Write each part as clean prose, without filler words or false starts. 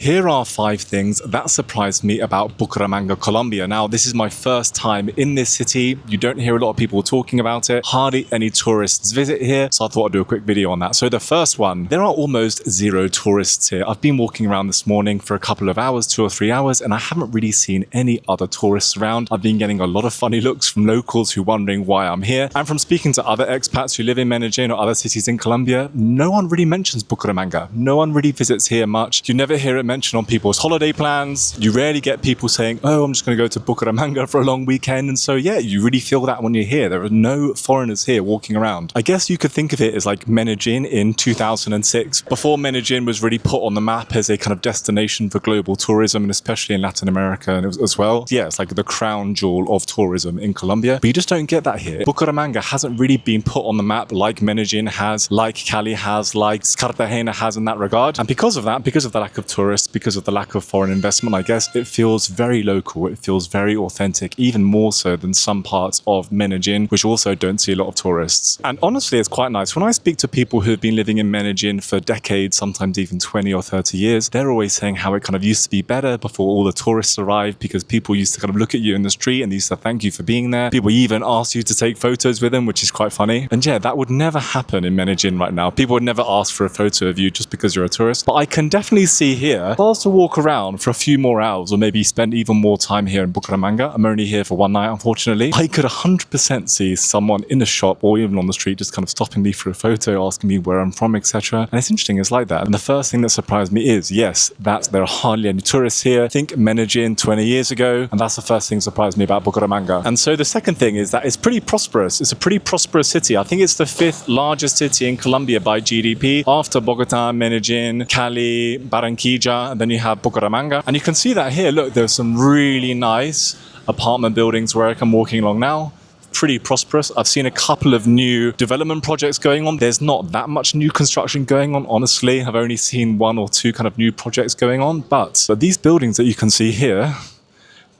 Here are 5 things that surprised me about Bucaramanga, Colombia. Now, this is my first time in this city. You don't hear a lot of people talking about it. Hardly any tourists visit here, so I thought I'd do a quick video on that. So the first one, there are almost 0 tourists here. I've been walking around this morning for a couple of hours, 2 or 3 hours, and I haven't really seen any other tourists around. I've been getting a lot of funny looks from locals who are wondering why I'm here. And from speaking to other expats who live in Medellin or other cities in Colombia, no one really mentions Bucaramanga. No one really visits here much. You never hear it mentioned on people's holiday plans. You rarely get people saying, oh, I'm just going to go to Bucaramanga for a long weekend. And so, yeah, you really feel that when you're here. There are no foreigners here walking around. I guess you could think of it as like Medellin in 2006, before Medellin was really put on the map as a kind of destination for global tourism, and especially in Latin America as well. Yeah, it's like the crown jewel of tourism in Colombia. But you just don't get that here. Bucaramanga hasn't really been put on the map like Medellin has, like Cali has, like Cartagena has in that regard. And because of that, because of the lack of tourists, because of the lack of foreign investment, I guess, it feels very local. It feels very authentic, even more so than some parts of Medellin, which also don't see a lot of tourists. And honestly, it's quite nice. When I speak to people who have been living in Medellin for decades, sometimes even 20 or 30 years, they're always saying how it kind of used to be better before all the tourists arrived, because people used to kind of look at you in the street and they used to thank you for being there. People even ask you to take photos with them, which is quite funny. And yeah, that would never happen in Medellin right now. People would never ask for a photo of you just because you're a tourist. But I can definitely see here, if I was to walk around for a few more hours or maybe spend even more time here in Bucaramanga, I'm only here for one night, unfortunately, I could 100% see someone in a shop or even on the street just kind of stopping me for a photo, asking me where I'm from, etc. And it's interesting, it's like that. And the first thing that surprised me is, yes, that there are hardly any tourists here. Think Medellin 20 years ago, and that's the first thing that surprised me about Bucaramanga. And so the second thing is that it's pretty prosperous. It's a pretty prosperous city. I think it's the 5th largest city in Colombia by GDP, after Bogota, Medellin, Cali, Barranquilla, and then you have Bucaramanga. And you can see that here. Look, there's some really nice apartment buildings where I'm walking along now. Pretty prosperous. I've seen a couple of new development projects going on. There's not that much new construction going on, honestly. I've only seen 1 or 2 kind of new projects going on. But these buildings that you can see here,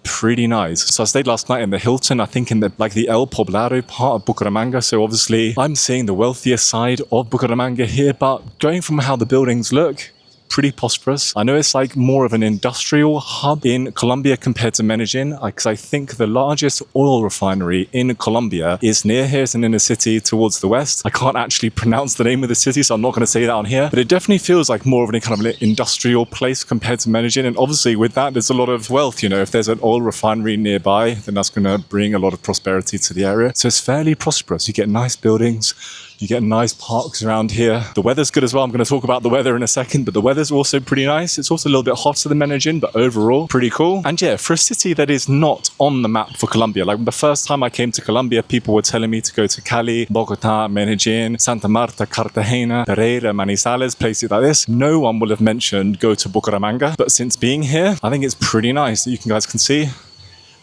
pretty nice. So I stayed last night in the Hilton, I think in the El Poblado part of Bucaramanga. So obviously I'm seeing the wealthier side of Bucaramanga here, but going from how the buildings look, pretty prosperous. I know it's like more of an industrial hub in Colombia compared to Medellin, because I think the largest oil refinery in Colombia is near here. It's in a city towards the west. I can't actually pronounce the name of the city, so I'm not going to say that on here, but it definitely feels like more of an kind of an industrial place compared to Medellin. And obviously with that, there's a lot of wealth. You know, if there's an oil refinery nearby, then that's going to bring a lot of prosperity to the area. So it's fairly prosperous. You get nice buildings, you get nice parks around here. The weather's good as well. I'm going to talk about the weather in a second, but the weather's also pretty nice. It's also a little bit hotter than Medellin, but overall pretty cool. And yeah, for a city that is not on the map for Colombia, like the first time I came to Colombia, people were telling me to go to Cali, Bogota, Medellin, Santa Marta, Cartagena, Pereira, Manizales, places like this. No one will have mentioned go to Bucaramanga. But since being here, I think it's pretty nice. You guys can see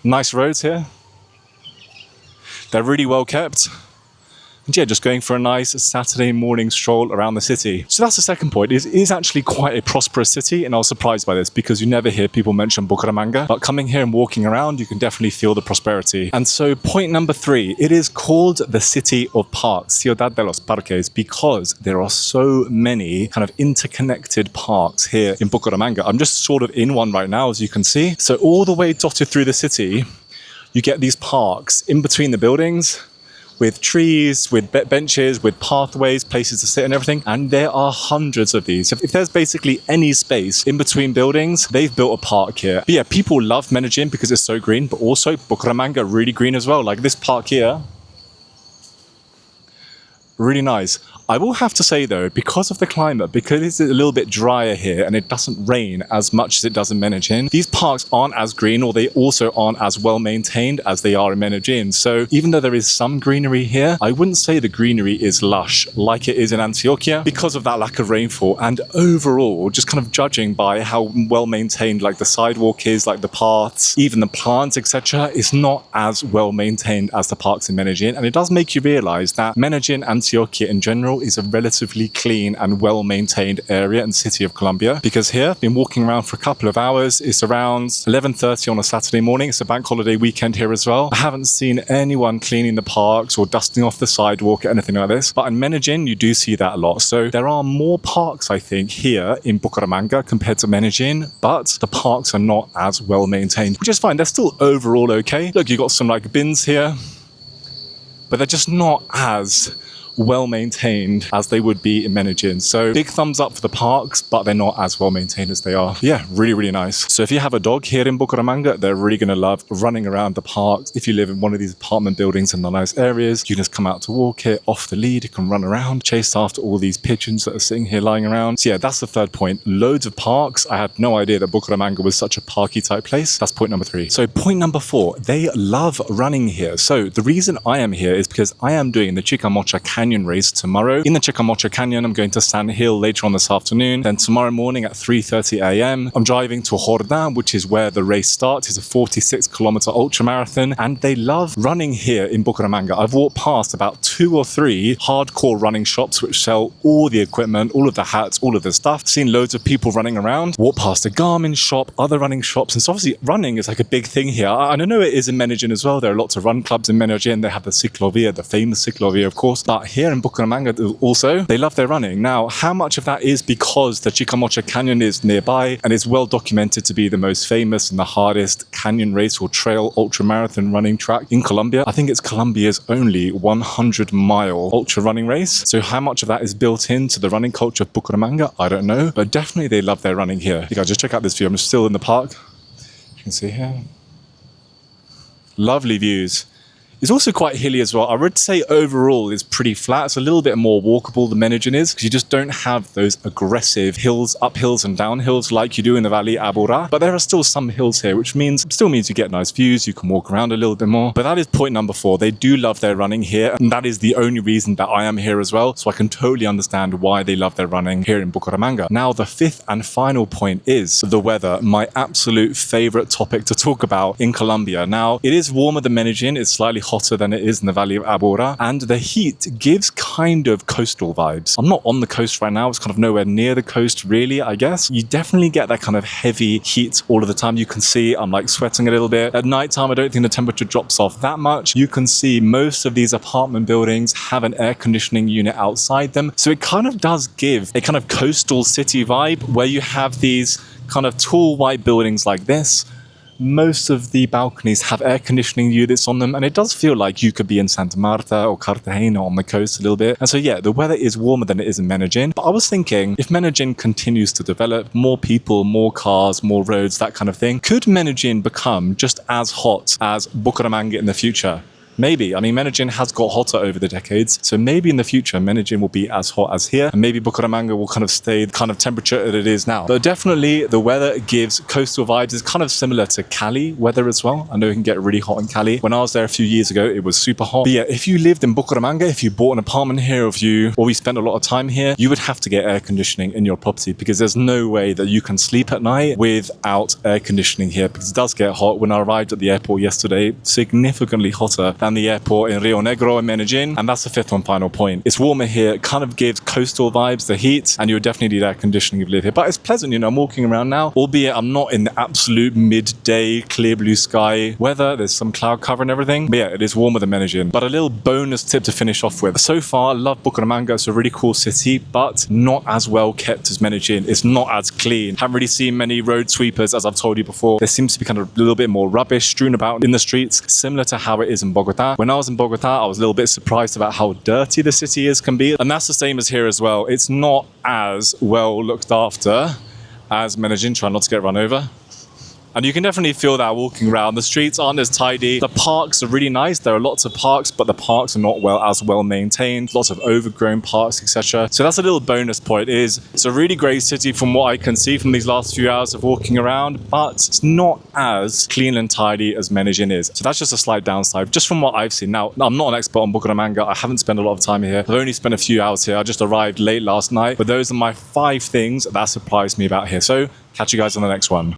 nice roads here. They're really well kept. And yeah, just going for a nice Saturday morning stroll around the city. So that's the second point. It is actually quite a prosperous city, and I was surprised by this because you never hear people mention Bucaramanga. But coming here and walking around, you can definitely feel the prosperity. And so point number 3, it is called the City of Parks, Ciudad de los Parques, because there are so many kind of interconnected parks here in Bucaramanga. I'm just sort of in one right now, as you can see. So all the way dotted through the city, you get these parks in between the buildings, with trees, with benches, with pathways, places to sit and everything. And there are hundreds of these. If there's basically any space in between buildings, they've built a park here. But yeah, people love Medellin because it's so green, but also Bucaramanga, really green as well. Like this park here, really nice. I will have to say though, because of the climate, because it's a little bit drier here and it doesn't rain as much as it does in Medellin, these parks aren't as green, or they also aren't as well maintained as they are in Medellin. So even though there is some greenery here, I wouldn't say the greenery is lush like it is in Antioquia because of that lack of rainfall. And overall, just kind of judging by how well maintained like the sidewalk is, like the paths, even the plants, etc., is not as well maintained as the parks in Medellin. And it does make you realize that Medellin, Antioquia in general, general is a relatively clean and well-maintained area and city of Colombia, because here I've been walking around for a couple of hours. It's around 11:30 on a Saturday morning. It's a bank holiday weekend here as well. I haven't seen anyone cleaning the parks or dusting off the sidewalk or anything like this, but in Medellin you do see that a lot. So there are more parks, I think, here in Bucaramanga compared to Medellin, but the parks are not as well maintained, which is fine. They're still overall okay. Look, you got some like bins here, but they're just not as well maintained as they would be in Medellin. So big thumbs up for the parks, but they're not as well maintained as they are. Yeah, really, really nice. So if you have a dog here in Bucaramanga, they're really going to love running around the parks. If you live in one of these apartment buildings in the nice areas, you can just come out to walk it off the lead. You can run around, chase after all these pigeons that are sitting here lying around. So yeah, that's the third point. Loads of parks. I had no idea that Bucaramanga was such a parky type place. That's point number 3. So point number 4, they love running here. So the reason I am here is because I am doing the Chicamocha Canyon race tomorrow. In the Chicamocha Canyon, I'm going to Sand Hill later on this afternoon. Then tomorrow morning at 3:30 a.m., I'm driving to Jordan, which is where the race starts. It's a 46-kilometer ultra marathon, and they love running here in Bucaramanga. I've walked past about 2 or 3 hardcore running shops which sell all the equipment, all of the hats, all of the stuff. Seen loads of people running around. Walked past a Garmin shop, other running shops, and so obviously running is like a big thing here. I don't know it is in Medellin as well. There are lots of run clubs in Medellin. They have the Ciclovia, the famous Ciclovia, of course, but here in Bucaramanga also, they love their running. Now, how much of that is because the Chicamocha Canyon is nearby and is well documented to be the most famous and the hardest canyon race or trail ultra marathon running track in Colombia? I think it's Colombia's only 100-mile ultra running race. So how much of that is built into the running culture of Bucaramanga? I don't know, but definitely they love their running here. You guys just check out this view. I'm still in the park. You can see here. Lovely views. It's also quite hilly as well. I would say overall it's pretty flat. It's a little bit more walkable than Medellin is, because you just don't have those aggressive hills, uphills and downhills like you do in the Valley Aburrá. But there are still some hills here, which still means you get nice views. You can walk around a little bit more. But that is point number 4. They do love their running here, and that is the only reason that I am here as well. So I can totally understand why they love their running here in Bucaramanga. Now, the 5th and final point is the weather, my absolute favorite topic to talk about in Colombia. Now, it is warmer than Medellin. It's slightly hotter than it is in the Valley of Aburrá, and the heat gives kind of coastal vibes. I'm not on the coast right now. It's kind of nowhere near the coast really, I guess. You definitely get that kind of heavy heat all of the time. You can see I'm like sweating a little bit. At night time, I don't think the temperature drops off that much. You can see most of these apartment buildings have an air conditioning unit outside them. So it kind of does give a kind of coastal city vibe where you have these kind of tall white buildings like this. Most of the balconies have air conditioning units on them, and it does feel like you could be in Santa Marta or Cartagena on the coast a little bit. And so yeah, the weather is warmer than it is in Medellin. But I was thinking, if Medellin continues to develop, more people, more cars, more roads, that kind of thing, could Medellin become just as hot as Bucaramanga in the future? Maybe. I mean, Medellin has got hotter over the decades, so maybe in the future Medellin will be as hot as here, and maybe Bucaramanga will kind of stay the kind of temperature that it is now. But definitely the weather gives coastal vibes. It's kind of similar to Cali weather as well. I know it can get really hot in Cali. When I was there a few years ago, it was super hot. But yeah, if you lived in Bucaramanga, if you bought an apartment here, or you spent a lot of time here, you would have to get air conditioning in your property, because there's no way that you can sleep at night without air conditioning here, because it does get hot. When I arrived at the airport yesterday, significantly hotter than the airport in Rio Negro in Medellin. And that's the 5th and final point. It's warmer here. It kind of gives coastal vibes, the heat, and you would definitely need air conditioning if you live here. But it's pleasant, you know, I'm walking around now, albeit I'm not in the absolute midday clear blue sky weather. There's some cloud cover and everything. But yeah, it is warmer than Medellin. But a little bonus tip to finish off with. So far, I love Bucaramanga. It's a really cool city, but not as well kept as Medellin. It's not as clean. Haven't really seen many road sweepers, as I've told you before. There seems to be kind of a little bit more rubbish strewn about in the streets, similar to how it is in Bogota. When I was in Bogota, I was a little bit surprised about how dirty the city can be. And that's the same as here as well. It's not as well looked after as Medellin. Try not to get run over. And you can definitely feel that walking around. The streets aren't as tidy. The parks are really nice. There are lots of parks, but the parks are not as well maintained. Lots of overgrown parks, etc. So that's a little bonus point. It's a really great city from what I can see from these last few hours of walking around, but it's not as clean and tidy as Medellin is. So that's just a slight downside, just from what I've seen. Now, I'm not an expert on Bucaramanga. I haven't spent a lot of time here. I've only spent a few hours here. I just arrived late last night. But those are my 5 things that surprised me about here. So catch you guys on the next one.